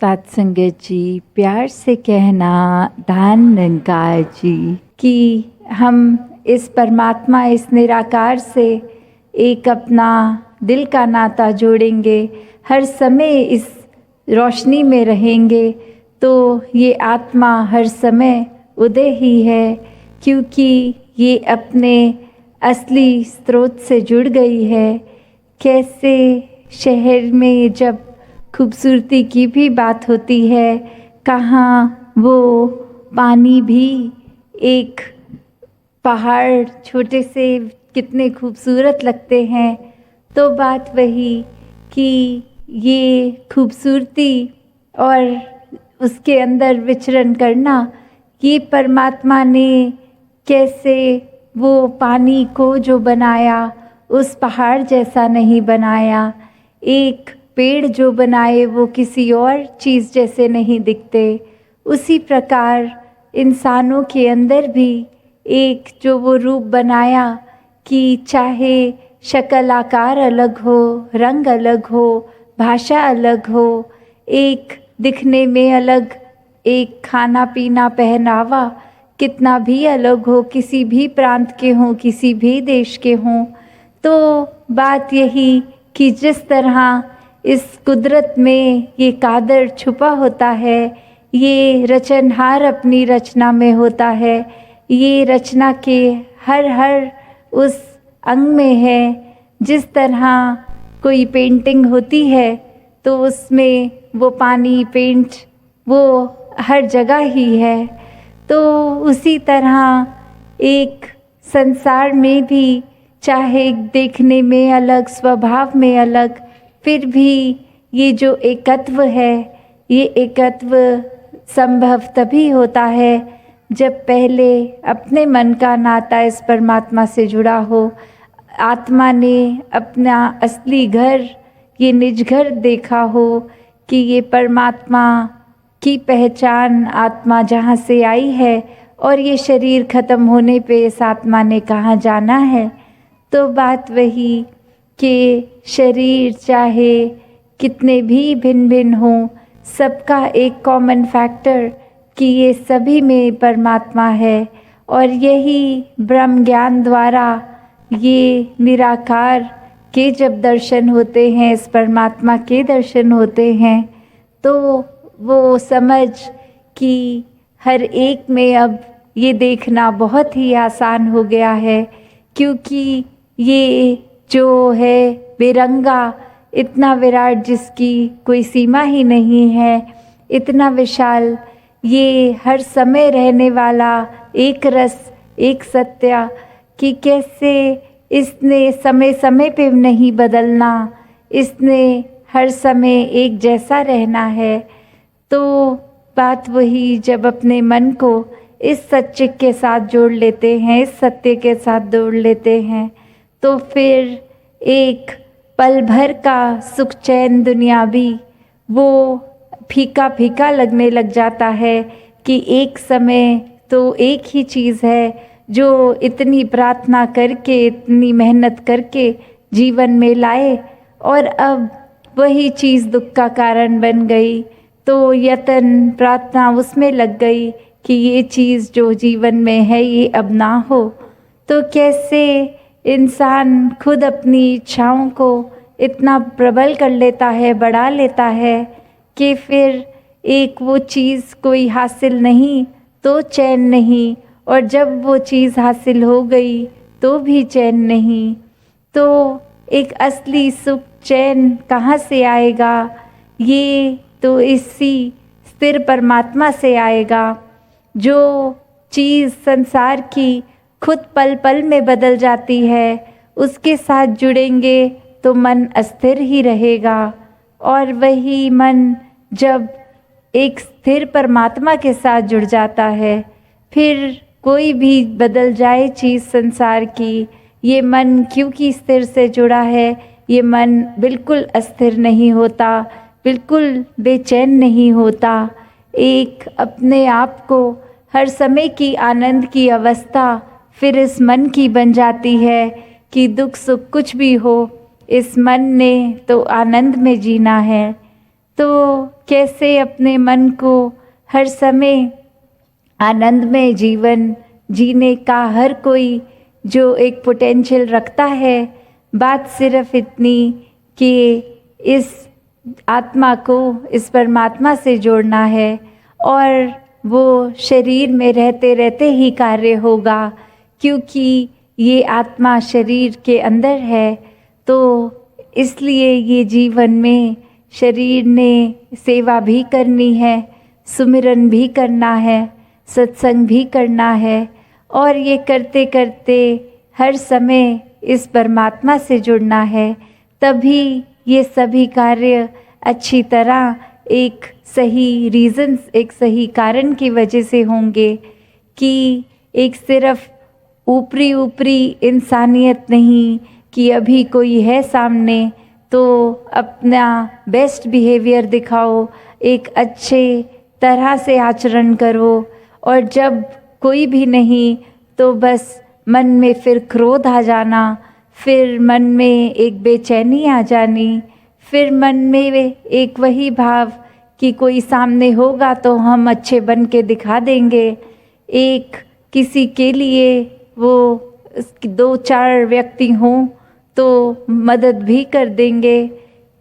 साथ संगत जी, प्यार से कहना दान निरंकार जी कि हम इस परमात्मा, इस निराकार से एक अपना दिल का नाता जोड़ेंगे, हर समय इस रोशनी में रहेंगे तो ये आत्मा हर समय उदय ही है, क्योंकि ये अपने असली स्रोत से जुड़ गई है। कैसे शहर में जब खूबसूरती की भी बात होती है, कहाँ वो पानी भी एक पहाड़ छोटे से कितने खूबसूरत लगते हैं, तो बात वही कि ये खूबसूरती और उसके अंदर विचरण करना, ये परमात्मा ने कैसे वो पानी को जो बनाया उस पहाड़ जैसा नहीं बनाया, एक पेड़ जो बनाए वो किसी और चीज़ जैसे नहीं दिखते, उसी प्रकार इंसानों के अंदर भी एक जो वो रूप बनाया कि चाहे शक्ल आकार अलग हो, रंग अलग हो, भाषा अलग हो, एक दिखने में अलग, एक खाना पीना पहनावा कितना भी अलग हो, किसी भी प्रांत के हों, किसी भी देश के हों, तो बात यही कि जिस तरह इस कुदरत में ये कादर छुपा होता है, ये रचनहार अपनी रचना में होता है, ये रचना के हर उस अंग में है। जिस तरह कोई पेंटिंग होती है तो उसमें वो पानी, पेंट वो हर जगह ही है, तो उसी तरह एक संसार में भी चाहे देखने में अलग, स्वभाव में अलग, फिर भी ये जो एकत्व है, ये एकत्व संभव तभी होता है जब पहले अपने मन का नाता इस परमात्मा से जुड़ा हो, आत्मा ने अपना असली घर, ये निज घर देखा हो कि ये परमात्मा की पहचान आत्मा जहाँ से आई है और ये शरीर ख़त्म होने पे इस आत्मा ने कहाँ जाना है। तो बात वही कि शरीर चाहे कितने भी भिन्न भिन्न हों, सबका एक कॉमन फैक्टर कि ये सभी में परमात्मा है, और यही ब्रह्म ज्ञान द्वारा ये निराकार के जब दर्शन होते हैं, इस परमात्मा के दर्शन होते हैं, तो वो समझ कि हर एक में अब ये देखना बहुत ही आसान हो गया है, क्योंकि ये जो है बेरंगा, इतना विराट जिसकी कोई सीमा ही नहीं है, इतना विशाल, ये हर समय रहने वाला एक रस, एक सत्य, कि कैसे इसने समय समय पे नहीं बदलना, इसने हर समय एक जैसा रहना है। तो बात वही, जब अपने मन को इस सच्चे के साथ जोड़ लेते हैं, इस सत्य के साथ जोड़ लेते हैं, तो फिर एक पल भर का सुख चैन दुनियावी वो फीका फीका लगने लग जाता है कि एक समय तो एक ही चीज़ है जो इतनी प्रार्थना करके, इतनी मेहनत करके जीवन में लाए, और अब वही चीज़ दुख का कारण बन गई, तो यतन प्रार्थना उसमें लग गई कि ये चीज़ जो जीवन में है ये अब ना हो। तो कैसे इंसान खुद अपनी इच्छाओं को इतना प्रबल कर लेता है, बढ़ा लेता है कि फिर एक वो चीज़ कोई हासिल नहीं तो चैन नहीं, और जब वो चीज़ हासिल हो गई तो भी चैन नहीं। तो एक असली सुख चैन कहाँ से आएगा? ये तो इसी स्थिर परमात्मा से आएगा। जो चीज़ संसार की खुद पल पल में बदल जाती है, उसके साथ जुड़ेंगे तो मन अस्थिर ही रहेगा, और वही मन जब एक स्थिर परमात्मा के साथ जुड़ जाता है, फिर कोई भी बदल जाए चीज़ संसार की, ये मन क्योंकि स्थिर से जुड़ा है, ये मन बिल्कुल अस्थिर नहीं होता, बिल्कुल बेचैन नहीं होता। एक अपने आप को हर समय की आनंद की अवस्था फिर इस मन की बन जाती है कि दुख सुख कुछ भी हो, इस मन ने तो आनंद में जीना है। तो कैसे अपने मन को हर समय आनंदमय जीवन जीने का हर कोई जो एक पोटेंशियल रखता है। बात सिर्फ इतनी कि इस आत्मा को इस परमात्मा से जोड़ना है और वो शरीर में रहते रहते ही कार्य होगा, क्योंकि ये आत्मा शरीर के अंदर है। तो इसलिए ये जीवन में शरीर ने सेवा भी करनी है, सुमिरन भी करना है, सत्संग भी करना है और ये करते करते हर समय इस परमात्मा से जुड़ना है। तभी ये सभी कार्य अच्छी तरह एक सही रीज़न्स, एक सही कारण की वजह से होंगे कि एक सिर्फ ऊपरी ऊपरी इंसानियत नहीं कि अभी कोई है सामने तो अपना बेस्ट बिहेवियर दिखाओ, एक अच्छे तरह से आचरण करो, और जब कोई भी नहीं तो बस मन में फिर क्रोध आ जाना, फिर मन में एक बेचैनी आ जानी, फिर मन में एक वही भाव कि कोई सामने होगा तो हम अच्छे बन के दिखा देंगे, एक किसी के लिए वो 2-4 व्यक्ति हों तो मदद भी कर देंगे।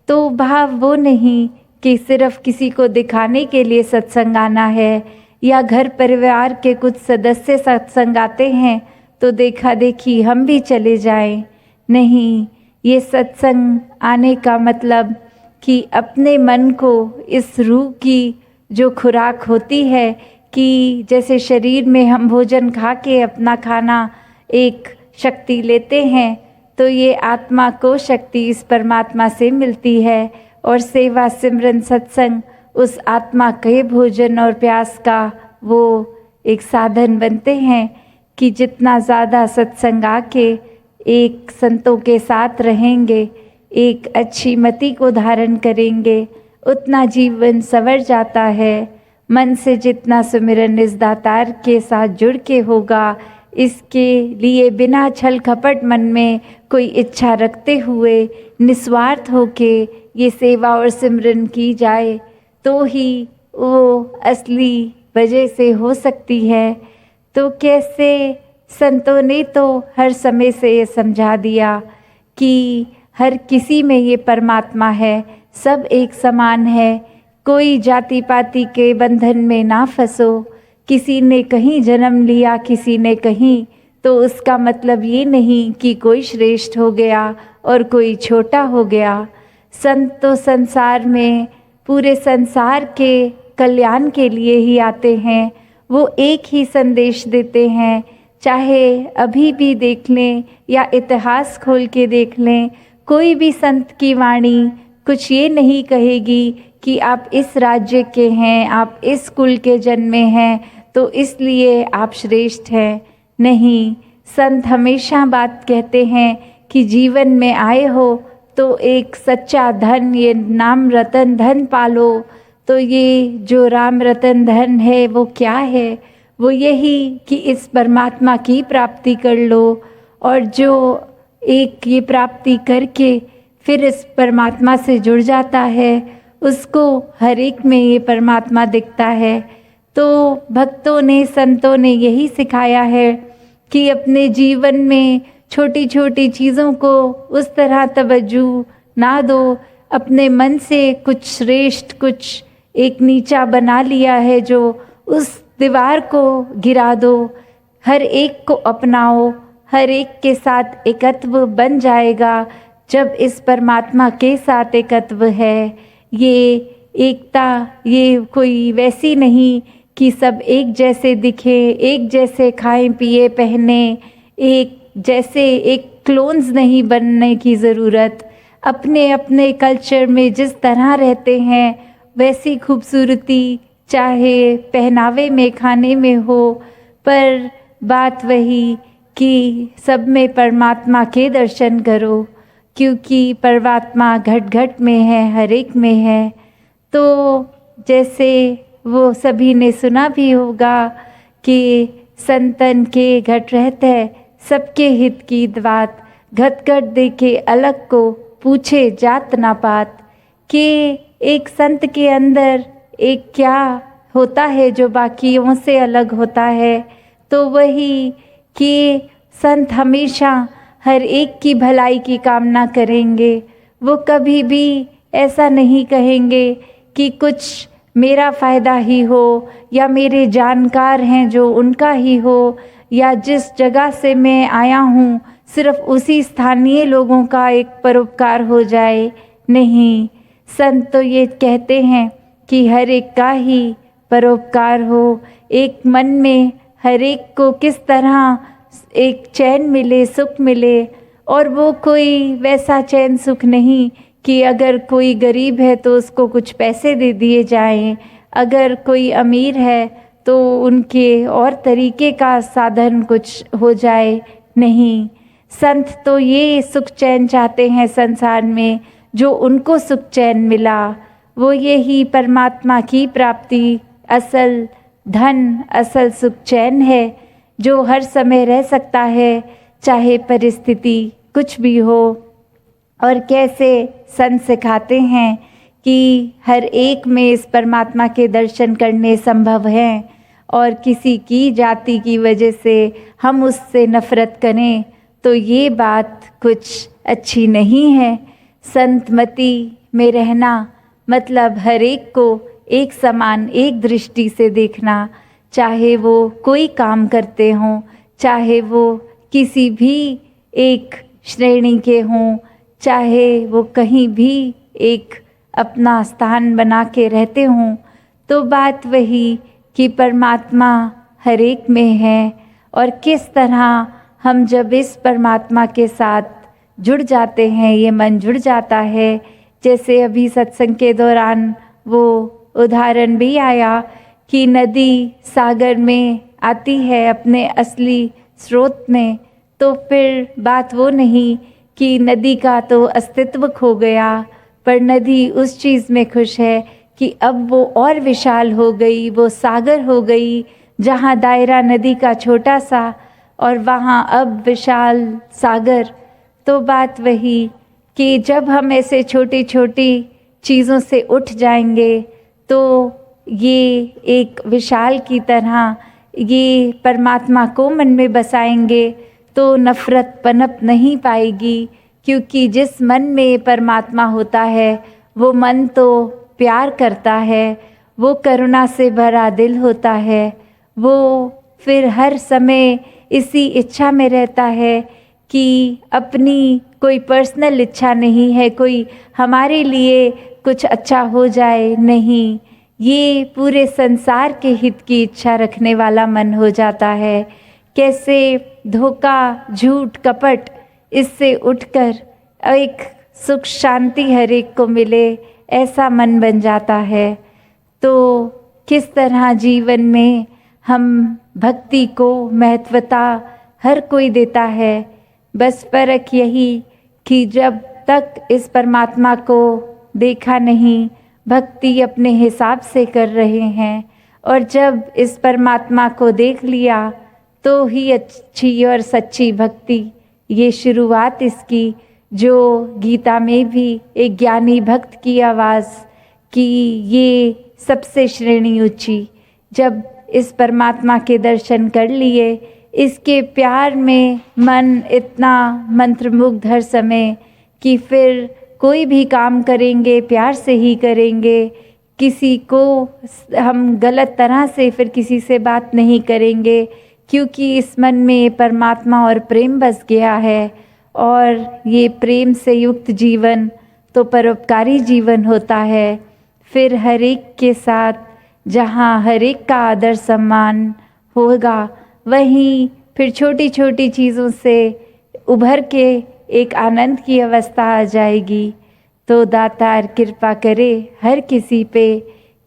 तो भाव वो नहीं कि सिर्फ किसी को दिखाने के लिए सत्संग आना है या घर परिवार के कुछ सदस्य सत्संग आते हैं तो देखा देखी हम भी चले जाएं। नहीं, ये सत्संग आने का मतलब कि अपने मन को इस रूह की जो खुराक होती है कि जैसे शरीर में हम भोजन खा के अपना खाना एक शक्ति लेते हैं, तो ये आत्मा को शक्ति इस परमात्मा से मिलती है और सेवा सिमरन सत्संग उस आत्मा के भोजन और प्यास का वो एक साधन बनते हैं कि जितना ज़्यादा सत्संग आके एक संतों के साथ रहेंगे, एक अच्छी मति को धारण करेंगे, उतना जीवन संवर जाता है। मन से जितना सुमिरन इस दातार के साथ जुड़ के होगा, इसके लिए बिना छल कपट मन में कोई इच्छा रखते हुए निस्वार्थ होके ये सेवा और सिमरन की जाए तो ही वो असली वजह से हो सकती है। तो कैसे संतों ने तो हर समय से ये समझा दिया कि हर किसी में ये परमात्मा है, सब एक समान है, कोई जाति पाति के बंधन में ना फंसो। किसी ने कहीं जन्म लिया, किसी ने कहीं, तो उसका मतलब ये नहीं कि कोई श्रेष्ठ हो गया और कोई छोटा हो गया। संत तो संसार में पूरे संसार के कल्याण के लिए ही आते हैं, वो एक ही संदेश देते हैं। चाहे अभी भी देख लें या इतिहास खोल के देख लें, कोई भी संत की वाणी कुछ ये नहीं कहेगी कि आप इस राज्य के हैं, आप इस कुल के जन्मे हैं तो इसलिए आप श्रेष्ठ हैं। नहीं, संत हमेशा बात कहते हैं कि जीवन में आए हो तो एक सच्चा धन, ये नाम रतन धन पालो। तो ये जो राम रतन धन है वो क्या है? वो यही कि इस परमात्मा की प्राप्ति कर लो, और जो एक ये प्राप्ति करके फिर इस परमात्मा से जुड़ जाता है उसको हर एक में ये परमात्मा दिखता है। तो भक्तों ने, संतों ने यही सिखाया है कि अपने जीवन में छोटी छोटी चीज़ों को उस तरह तवज्जो ना दो, अपने मन से कुछ श्रेष्ठ, कुछ एक नीचा बना लिया है जो उस दीवार को गिरा दो, हर एक को अपनाओ, हर एक के साथ एकत्व बन जाएगा। जब इस परमात्मा के साथ एकत्व है, ये एकता ये कोई वैसी नहीं कि सब एक जैसे दिखे, एक जैसे खाएं पिए पहने, एक जैसे एक क्लोन्स नहीं बनने की ज़रूरत। अपने अपने कल्चर में जिस तरह रहते हैं वैसी खूबसूरती चाहे पहनावे में, खाने में हो, पर बात वही कि सब में परमात्मा के दर्शन करो, क्योंकि परमात्मा घट घट में है, हर एक में है। तो जैसे वो सभी ने सुना भी होगा कि संतन के घट रहते सबके हित की बात, घट घट देखे अलग को पूछे जात ना पात। कि एक संत के अंदर एक क्या होता है जो बाकियों से अलग होता है, तो वही कि संत हमेशा हर एक की भलाई की कामना करेंगे। वो कभी भी ऐसा नहीं कहेंगे कि कुछ मेरा फ़ायदा ही हो या मेरे जानकार हैं जो उनका ही हो, या जिस जगह से मैं आया हूँ सिर्फ उसी स्थानीय लोगों का एक परोपकार हो जाए। नहीं, संत तो ये कहते हैं कि हर एक का ही परोपकार हो, एक मन में हर एक को किस तरह एक चैन मिले, सुख मिले। और वो कोई वैसा चैन सुख नहीं कि अगर कोई गरीब है तो उसको कुछ पैसे दे दिए जाएं, अगर कोई अमीर है तो उनके और तरीके का साधन कुछ हो जाए। नहीं, संत तो ये सुख चैन चाहते हैं संसार में जो उनको सुख चैन मिला, वो यही परमात्मा की प्राप्ति असल धन, असल सुख चैन है जो हर समय रह सकता है, चाहे परिस्थिति कुछ भी हो। और कैसे संत सिखाते हैं कि हर एक में इस परमात्मा के दर्शन करने संभव हैं, और किसी की जाति की वजह से हम उससे नफरत करें तो ये बात कुछ अच्छी नहीं है। संतमति में रहना मतलब हर एक को एक समान, एक दृष्टि से देखना, चाहे वो कोई काम करते हों, चाहे वो किसी भी एक श्रेणी के हों, चाहे वो कहीं भी एक अपना स्थान बना के रहते हों, तो बात वही कि परमात्मा हर एक में है। और किस तरह हम जब इस परमात्मा के साथ जुड़ जाते हैं, ये मन जुड़ जाता है। जैसे अभी सत्संग के दौरान वो उदाहरण भी आया कि नदी सागर में आती है अपने असली स्रोत में, तो फिर बात वो नहीं कि नदी का तो अस्तित्व खो गया, पर नदी उस चीज़ में खुश है कि अब वो और विशाल हो गई, वो सागर हो गई, जहाँ दायरा नदी का छोटा सा और वहाँ अब विशाल सागर। तो बात वही कि जब हम ऐसे छोटी छोटी चीज़ों से उठ जाएंगे तो ये एक विशाल की तरह ये परमात्मा को मन में बसाएंगे तो नफ़रत पनप नहीं पाएगी, क्योंकि जिस मन में परमात्मा होता है वो मन तो प्यार करता है, वो करुणा से भरा दिल होता है, वो फिर हर समय इसी इच्छा में रहता है कि अपनी कोई पर्सनल इच्छा नहीं है, कोई हमारे लिए कुछ अच्छा हो जाए, नहीं, ये पूरे संसार के हित की इच्छा रखने वाला मन हो जाता है। कैसे धोखा, झूठ, कपट इससे उठकर एक सुख शांति हर एक को मिले, ऐसा मन बन जाता है। तो किस तरह जीवन में हम भक्ति को महत्वता हर कोई देता है, बस फर्क यही कि जब तक इस परमात्मा को देखा नहीं, भक्ति अपने हिसाब से कर रहे हैं, और जब इस परमात्मा को देख लिया तो ही अच्छी और सच्ची भक्ति, ये शुरुआत इसकी, जो गीता में भी एक ज्ञानी भक्त की आवाज़ कि ये सबसे श्रेणी ऊंची, जब इस परमात्मा के दर्शन कर लिए, इसके प्यार में मन इतना मंत्रमुग्ध हर समय कि फिर कोई भी काम करेंगे प्यार से ही करेंगे, किसी को हम गलत तरह से फिर किसी से बात नहीं करेंगे, क्योंकि इस मन में परमात्मा और प्रेम बस गया है। और ये प्रेम से युक्त जीवन तो परोपकारी जीवन होता है। फिर हर एक के साथ जहाँ हर एक का आदर सम्मान होगा, वहीं फिर छोटी छोटी चीज़ों से उभर के एक आनंद की अवस्था आ जाएगी। तो दातार कृपा करे हर किसी पे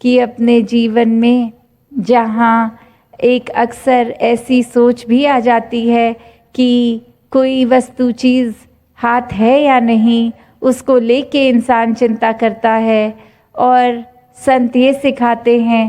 कि अपने जीवन में जहाँ एक अक्सर ऐसी सोच भी आ जाती है कि कोई वस्तु चीज़ हाथ है या नहीं, उसको लेके इंसान चिंता करता है, और संत ये सिखाते हैं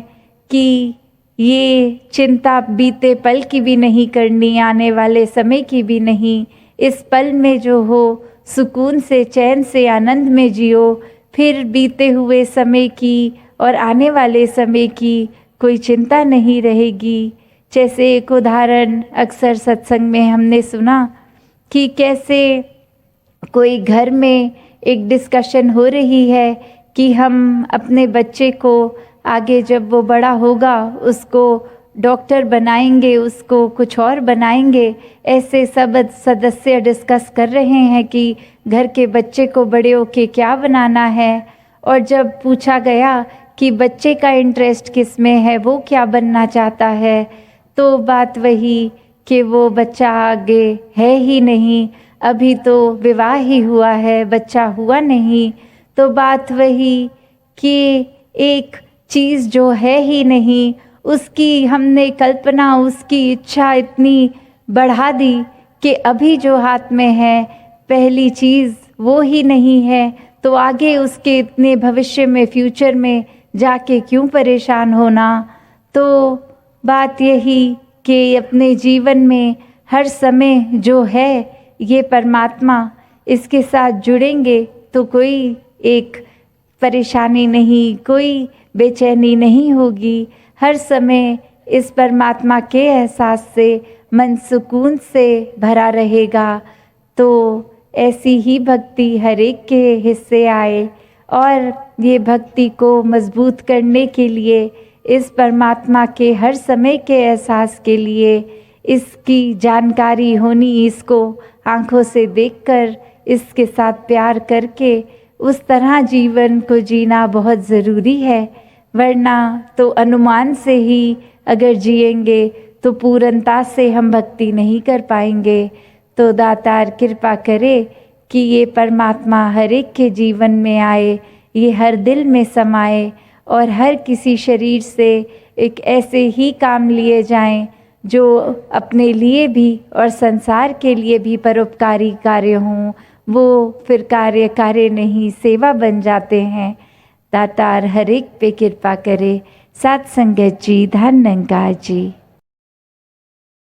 कि ये चिंता बीते पल की भी नहीं करनी, आने वाले समय की भी नहीं, इस पल में जो हो सुकून से, चैन से, आनंद में जियो, फिर बीते हुए समय की और आने वाले समय की कोई चिंता नहीं रहेगी। जैसे एक उदाहरण अक्सर सत्संग में हमने सुना कि कैसे कोई घर में एक डिस्कशन हो रही है कि हम अपने बच्चे को आगे जब वो बड़ा होगा उसको डॉक्टर बनाएंगे, उसको कुछ और बनाएंगे। ऐसे सब सदस्य डिस्कस कर रहे हैं कि घर के बच्चे को बड़े होके क्या बनाना है। और जब पूछा गया कि बच्चे का इंटरेस्ट किस में है, वो क्या बनना चाहता है, तो बात वही कि वो बच्चा आगे है ही नहीं, अभी तो विवाह ही हुआ है, बच्चा हुआ नहीं। तो बात वही कि एक चीज़ जो है ही नहीं, उसकी हमने कल्पना, उसकी इच्छा इतनी बढ़ा दी कि अभी जो हाथ में है पहली चीज़ वो ही नहीं है, तो आगे उसके इतने भविष्य में, फ्यूचर में जाके क्यों परेशान होना। तो बात यही कि अपने जीवन में हर समय जो है ये परमात्मा, इसके साथ जुड़ेंगे तो कोई एक परेशानी नहीं, कोई बेचैनी नहीं होगी। हर समय इस परमात्मा के एहसास से मन सुकून से भरा रहेगा। तो ऐसी ही भक्ति हर एक के हिस्से आए और ये भक्ति को मजबूत करने के लिए, इस परमात्मा के हर समय के एहसास के लिए, इसकी जानकारी होनी, इसको आँखों से देखकर, इसके साथ प्यार करके उस तरह जीवन को जीना बहुत ज़रूरी है। वरना तो अनुमान से ही अगर जिएंगे तो पूर्णता से हम भक्ति नहीं कर पाएंगे। तो दातार कृपा करे कि ये परमात्मा हर एक के जीवन में आए, ये हर दिल में समाए और हर किसी शरीर से एक ऐसे ही काम लिए जाएं जो अपने लिए भी और संसार के लिए भी परोपकारी कार्य हों। वो फिर कार्य नहीं, सेवा बन जाते हैं। दातार हर एक पे कृपा करे। साथ संगत जी, धन निरंकार जी।